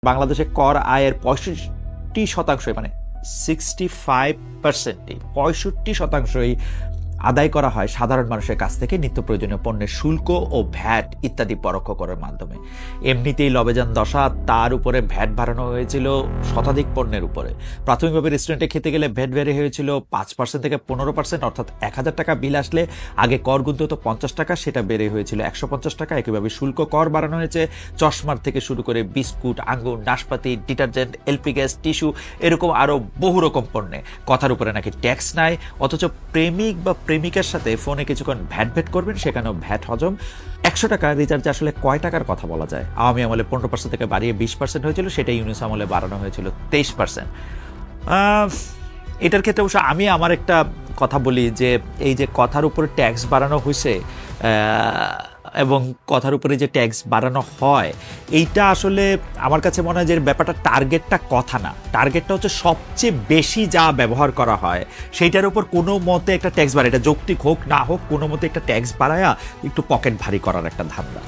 বাংলাদেশে কর আয়ের 65% মানে 65% 65%ই আদায় করা হয় সাধারণ মানুষের কাছ থেকে নিত্য প্রয়োজনীয় পণ্যের শুল্ক ও ভ্যাট ইত্যাদি পরোক্ষ করের মাধ্যমে। এমনিতেই লবেজান দশা, তার উপরে ভ্যাট বাড়ানো হয়েছিল শতাধিক পণ্যের উপরে। প্রাথমিকভাবে রেস্টুরেন্টে খেতে গেলে ভ্যাট বেড়ে হয়েছিল 5% থেকে 15%, অর্থাৎ 1000 টাকা বিল আসলে আগে কর গুনতে হতো 50 টাকা, সেটা বেড়ে হয়েছিল 150 টাকা। একইভাবে শুল্ক কর বাড়ানো হয়েছে চশমার থেকে শুরু করে বিস্কুট, আঙ্গুর, নাশপাতি, ডিটারজেন্ট, এলপি গ্যাস, টিস্যু, এরকম আরও বহু রকম পণ্যে কথার উপরে নাকি ট্যাক্স নাই, অথচ প্রেমিক বা প্রেমিকার সাথে ফোনে কিছুক্ষণ ভ্যাট করবেন, সেখানেও ভ্যাট হজম। 100 টাকা রিচার্জে আসলে কয় টাকার কথা বলা যায়? আওয়ামী আমলে 15% থেকে বাড়িয়ে 20% হয়েছিল, সেটা ইউনুস আমলে বাড়ানো হয়েছিল 23%। এটার ক্ষেত্রে অবশ্য আমি আমার একটা কথা বলি যে এই যে কথার উপরে ট্যাক্স বাড়ানো হয়েছে এবং কথার উপরে যে ট্যাক্স বাড়ানো হয়, এইটা আসলে আমার কাছে মনে হয় যে ব্যাপারটা টার্গেটটা কথা না, টার্গেটটা হচ্ছে সবচেয়ে বেশি যা ব্যবহার করা হয় সেইটার উপর কোনো মতে একটা ট্যাক্স বাড়ায়, এটা যৌক্তিক হোক না হোক কোনো মতে একটা ট্যাক্স বাড়ায়া একটু পকেট ভারী করার একটা ধান্দা।